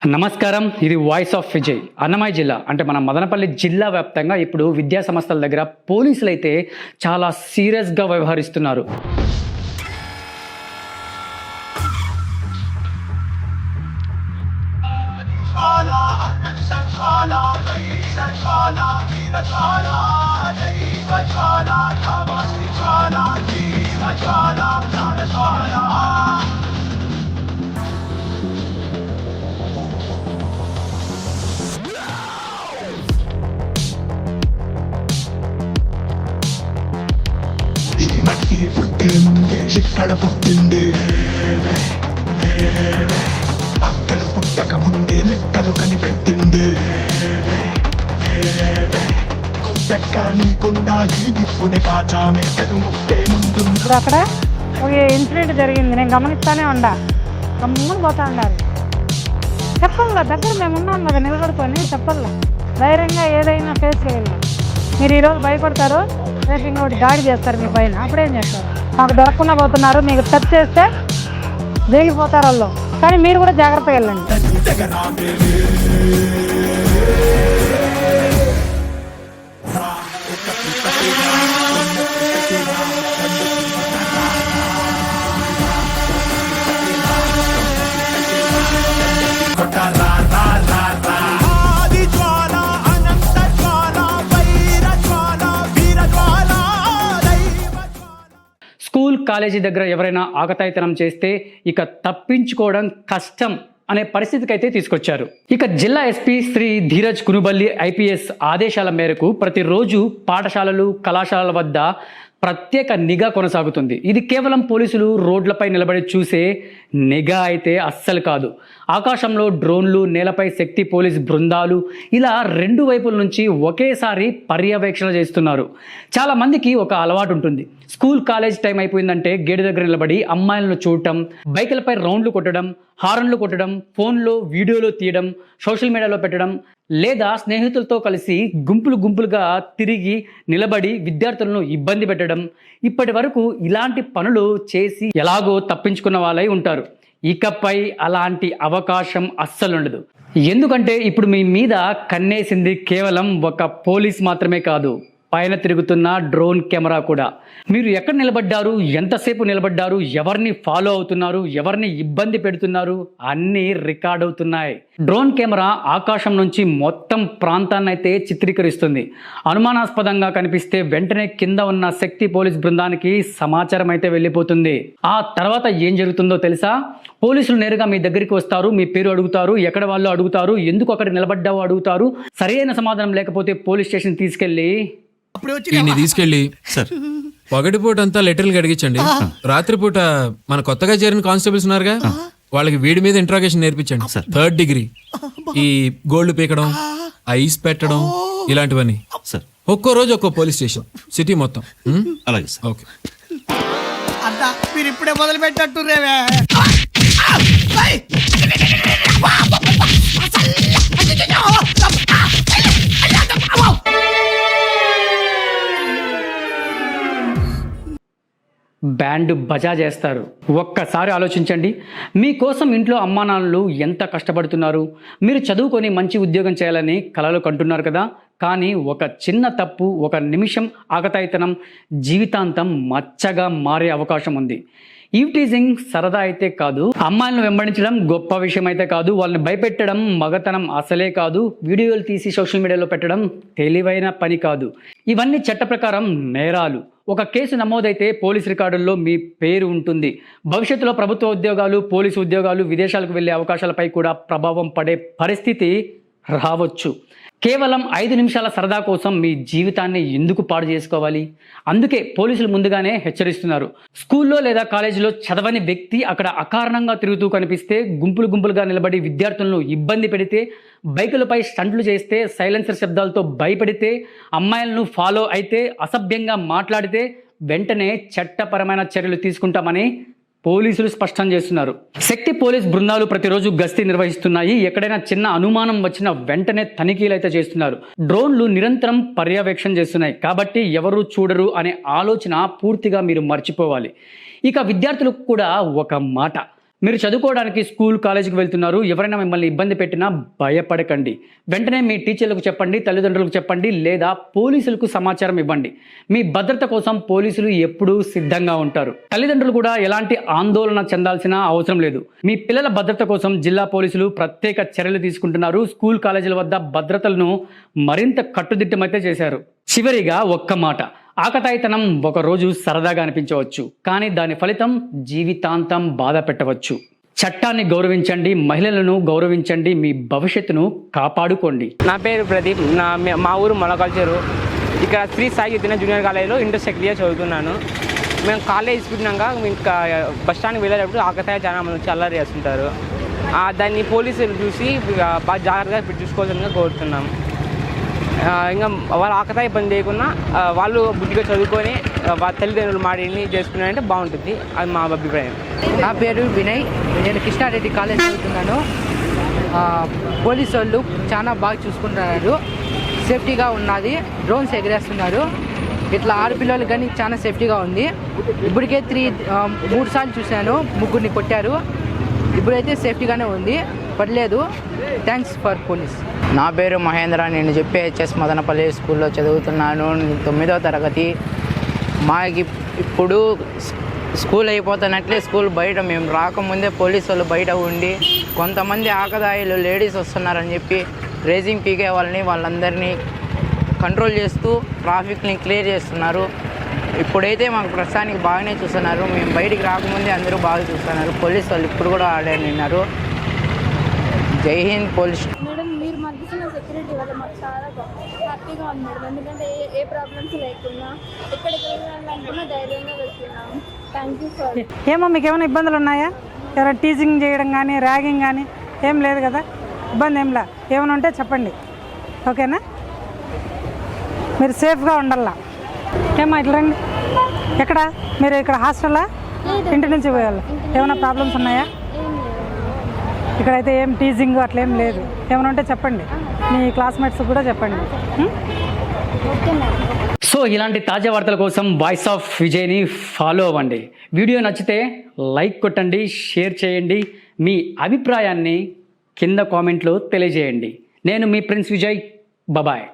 నమస్కారం. ఇది voice of Vijay. Annamayya జిల్లా అంటే మన మదనపల్లి జిల్లా వ్యాప్తంగా ఇప్పుడు విద్యా సంస్థల దగ్గర పోలీసులు అయితే చాలా సీరియస్గా వ్యవహరిస్తున్నారు. ఇక్కడ పుట్టింది అక్కలు పుట్టక ముందే లెక్కలు కనిపెట్టింది నీకుండా దిప్పుని కాచామే ముట్టే ముందు. ఇప్పుడు అక్కడ ఒక ఇన్సిడెంట్ జరిగింది, నేను గమనిస్తానే ఉండా. గమ్ముని పోతా ఉండాలి. చెప్పల్లా దగ్గర మేము ఉన్నాం కదా, నిలబడుకొని చెప్పల్లా ధైర్యంగా ఏదైనా ఫేస్ చేయగలం. మీరు ఈరోజు భయపడతారు, రేపు ఇంకోటి దాడి చేస్తారు మీ పైన. అప్పుడేం చేస్తారు? మాకు దొరకకుండా పోతున్నారు, మీకు టచ్ చేస్తే జరిగిపోతారు వాళ్ళు. కానీ మీరు కూడా జాగ్రత్తగా వెళ్ళండి. స్కూల్ కాలేజీ దగ్గర ఎవరైనా ఆకతాయితనం చేస్తే ఇక తప్పించుకోవడం కష్టం అనే పరిస్థితికి అయితే తీసుకొచ్చారు. ఇక జిల్లా ఎస్పీ శ్రీ ధీరజ్ కునుబల్లి ఐపీఎస్ ఆదేశాల మేరకు ప్రతిరోజు పాఠశాలలు కళాశాలల వద్ద ప్రత్యేక నిఘా కొనసాగుతుంది. ఇది కేవలం పోలీసులు రోడ్లపై నిలబడి చూసే నిఘా అయితే అస్సలు కాదు. ఆకాశంలో డ్రోన్లు, నేలపై శక్తి పోలీస్ బృందాలు, ఇలా రెండు వైపుల నుంచి ఒకేసారి పర్యవేక్షణ చేస్తున్నారు. చాలామందికి ఒక అలవాటు ఉంటుంది. స్కూల్ కాలేజ్ టైం అయిపోయిందంటే గేటు దగ్గర నిలబడి అమ్మాయిలను చూడటం, బైకులపై రౌండ్లు కొట్టడం, హారన్లు కొట్టడం, ఫోన్లో వీడియోలు తీయడం, సోషల్ మీడియాలో పెట్టడం, లేదా స్నేహితులతో కలిసి గుంపులుగా తిరిగి నిలబడి విద్యార్థులను ఇబ్బంది పెట్టడం. ఇప్పటి వరకు ఇలాంటి పనులు చేసి ఎలాగో తప్పించుకున్న వాళ్ళై ఉంటారు. ఇకపై అలాంటి అవకాశం అస్సలు ఉండదు. ఎందుకంటే ఇప్పుడు మీ మీద కన్నేసింది కేవలం ఒక పోలీస్ మాత్రమే కాదు, పైన తిరుగుతున్న డ్రోన్ కెమెరా కూడా. మీరు ఎక్కడ నిలబడ్డారు, ఎంతసేపు నిలబడ్డారు, ఎవరిని ఫాలో అవుతున్నారు, ఎవరిని ఇబ్బంది పెడుతున్నారు, అన్నీ రికార్డ్ అవుతున్నాయి. డ్రోన్ కెమెరా ఆకాశం నుంచి మొత్తం ప్రాంతాన్ని అయితే చిత్రీకరిస్తుంది. అనుమానాస్పదంగా కనిపిస్తే వెంటనే కింద ఉన్న శక్తి పోలీస్ బృందానికి సమాచారం అయితే వెళ్ళిపోతుంది. ఆ తర్వాత ఏం జరుగుతుందో తెలుసా? పోలీసులు నేరుగా మీ దగ్గరికి వస్తారు, మీ పేరు అడుగుతారు, ఎక్కడ వాళ్ళు అడుగుతారు, ఎందుకు అక్కడ నిలబడ్డావో అడుగుతారు. సరైన సమాధానం లేకపోతే పోలీస్ స్టేషన్ తీసుకెళ్ళి సార్ పగటిపూట అంతా లెటర్లు అడిగించండి, రాత్రిపూట మన కొత్తగా చేరిన కానిస్టేబుల్స్ ఉన్నారుగా, వాళ్ళకి వీడి మీద ఇంట్రాగేషన్ నేర్పించండి. 3rd డిగ్రీ, ఈ గోల్డ్ పీకడం, ఐస్ పెట్టడం, ఇలాంటివన్నీ. సార్ ఒక్కో రోజు ఒక్కో పోలీస్ స్టేషన్, సిటీ మొత్తం. అలాగే సార్. ఓకే. అన్నా మీరు ఇప్పుడే మొదలు పెట్టట్టు రేవే. బ్యాండ్ బజా చేస్తారు. ఒక్కసారి ఆలోచించండి. మీకోసం ఇంట్లో అమ్మానాన్నలు ఎంత కష్టపడుతున్నారు. మీరు చదువుకొని మంచి ఉద్యోగం చేయాలని కలలు కంటున్నారు కదా. కానీ ఒక చిన్న తప్పు, ఒక నిమిషం ఆకతాయితనం జీవితాంతం మచ్చగా మారే అవకాశం ఉంది. ఈవ్టీజింగ్ సరదా అయితే కాదు, అమ్మాయిలను వెంబడించడం గొప్ప విషయం అయితే కాదు, వాళ్ళని భయపెట్టడం మగతనం అసలే కాదు, వీడియోలు తీసి సోషల్ మీడియాలో పెట్టడం తెలివైన పని కాదు. ఇవన్నీ చట్ట ప్రకారం నేరాలు. ఒక కేసు నమోదైతే పోలీస్ రికార్డుల్లో మీ పేరు ఉంటుంది. భవిష్యత్తులో ప్రభుత్వ ఉద్యోగాలు, పోలీసు ఉద్యోగాలు, విదేశాలకు వెళ్ళే అవకాశాలపై కూడా ప్రభావం పడే పరిస్థితి రావచ్చు. కేవలం 5 నిమిషాల సరదా కోసం మీ జీవితాన్ని ఎందుకు పాడు చేసుకోవాలి? అందుకే పోలీసులు ముందుగానే హెచ్చరిస్తున్నారు. స్కూల్లో లేదా కాలేజీలో చదవని వ్యక్తి అక్కడ అకారణంగా తిరుగుతూ కనిపిస్తే, గుంపులుగా నిలబడి విద్యార్థులను ఇబ్బంది పెడితే, బైకులపై స్టంట్లు చేస్తే, సైలెన్సర్ శబ్దాలతో భయపెడితే, అమ్మాయిలను ఫాలో అయితే, అసభ్యంగా మాట్లాడితే వెంటనే చట్టపరమైన చర్యలు తీసుకుంటామని పోలీసులు స్పష్టం చేస్తున్నారు. శక్తి పోలీస్ బృందాలు ప్రతిరోజు గస్తీ నిర్వహిస్తున్నాయి. ఎక్కడైనా చిన్న అనుమానం వచ్చిన వెంటనే తనిఖీలు అయితే చేస్తున్నారు. డ్రోన్లు నిరంతరం పర్యవేక్షణ చేస్తున్నాయి. కాబట్టి ఎవరు చూడరు అనే ఆలోచన పూర్తిగా మీరు మర్చిపోవాలి. ఇక విద్యార్థులకు కూడా ఒక మాట, మీరు చదువుకోవడానికి స్కూల్ కాలేజీకి వెళ్తున్నారు, ఎవరైనా మిమ్మల్ని ఇబ్బంది పెట్టినా భయపడకండి. వెంటనే మీ టీచర్లకు చెప్పండి, తల్లిదండ్రులకు చెప్పండి, లేదా పోలీసులకు సమాచారం ఇవ్వండి. మీ భద్రత కోసం పోలీసులు ఎప్పుడూ సిద్ధంగా ఉంటారు. తల్లిదండ్రులు కూడా ఎలాంటి ఆందోళన చెందాల్సిన అవసరం లేదు. మీ పిల్లల భద్రత కోసం జిల్లా పోలీసులు ప్రత్యేక చర్యలు తీసుకుంటున్నారు. స్కూల్ కాలేజీల వద్ద భద్రతలను మరింత కట్టుదిట్టమైతే చేశారు. చివరిగా ఒక్క మాట, ఆకతాయితనం ఒకరోజు సరదాగా అనిపించవచ్చు, కానీ దాని ఫలితం జీవితాంతం బాధ పెట్టవచ్చు. చట్టాన్ని గౌరవించండి, మహిళలను గౌరవించండి, మీ భవిష్యత్తును కాపాడుకోండి. నా పేరు ప్రదీప్. మా ఊరు మొలకల్చరు. ఇక్కడ శ్రీ సాయి చైతన్య జూనియర్ కాలేజీలో ఇంటర్ సెకండ్ ఇయర్ చదువుతున్నాను. మేము కాలేజ్ పెట్టినాక ఇంకా బస్ స్టాండ్కి వెళ్ళేటప్పుడు ఆకతాయి చాలా మంది వచ్చి అల్లరి చేస్తుంటారు. దాన్ని పోలీసులు చూసి బాగా జాగ్రత్తగా చూసుకోవాల్సిందిగా కోరుతున్నాం. ఇంకా వాళ్ళ ఆకతాయి పని చేయకుండా వాళ్ళు బుద్ధిగా చదువుకొని వాళ్ళ తల్లిదండ్రులు మాడిని చేసుకున్నారంటే బాగుంటుంది. అది మా అభిప్రాయం. నా పేరు వినయ్. నేను కృష్ణారెడ్డి కాలేజ్ చదువుతున్నాను. పోలీసు వాళ్ళు చాలా బాగా చూసుకుంటున్నారు, సేఫ్టీగా ఉన్నది. డ్రోన్స్ ఎగరేస్తున్నారు. ఇట్లా ఆడపిల్లలు కానీ చాలా సేఫ్టీగా ఉంది. ఇప్పటికే 3 సార్లు చూశాను, 3 కొట్టారు. ఇప్పుడైతే సేఫ్టీగానే ఉంది, పర్లేదు. Thanks for police. నా పేరు మహేంద్ర. నేను చెప్పే హెచ్ఎస్ మదనపల్లి స్కూల్లో చదువుతున్నాను, 9వ తరగతి. మాకు ఇప్పుడు స్కూల్ అయిపోతున్నట్లే స్కూల్ బయట మేము రాకముందే పోలీసు వాళ్ళు బయట ఉండి కొంతమంది ఆకదాయిలు లేడీస్ వస్తున్నారని చెప్పి రేసింగ్ పీకే వాళ్ళందరినీ కంట్రోల్ చేస్తూ ట్రాఫిక్ని క్లియర్ చేస్తున్నారు. ఇప్పుడైతే మాకు ప్రస్తుతానికి బాగానే చూస్తున్నారు. మేము బయటికి రాకముందే అందరూ బాగా చూస్తున్నారు. పోలీసు వాళ్ళు ఇప్పుడు కూడా ఆడేస్తున్నారు. జై హింద్ పోలీస్. మేడం, మీరు మాకు ఇచ్చిన సెక్యూరిటీ వల్ల మాకు చాలా హ్యాపీగా ఉంది మేడం. ఎందుకంటే ఏ ప్రాబ్లమ్స్ లేకుండా ఎక్కడికి వెళ్ళాలనుకున్నా ధైర్యంగా వెళ్తున్నాం. Thank you sir. ఏమో మీకు ఏమైనా ఇబ్బందులు ఉన్నాయా? ఎవరైనా టీచింగ్ చేయడం కానీ ర్యాగింగ్ కానీ ఏం లేదు కదా? ఇబ్బంది ఏంలా? ఏమైనా ఉంటే చెప్పండి, ఓకేనా? మీరు సేఫ్గా ఉండాలా. ఏమా ఇట్లా రండి. ఎక్కడ మీరు? ఇక్కడ హాస్టలా, ఇంటి నుంచి పోయాలి? ఏమైనా ప్రాబ్లమ్స్ ఉన్నాయా? ఇక్కడైతే ఏం టీజింగ్ అట్లా ఏం లేదు. ఏమైనా ఉంటే చెప్పండి, మీ క్లాస్మేట్స్ కూడా చెప్పండి. సో ఇలాంటి తాజా వార్తల కోసం వాయిస్ ఆఫ్ విజయ్ని ఫాలో అవ్వండి. వీడియో నచ్చితే లైక్ కొట్టండి, షేర్ చేయండి, మీ అభిప్రాయాన్ని కింద కామెంట్లో తెలియజేయండి. నేను మీ ప్రిన్స్ విజయ్. బాయ్.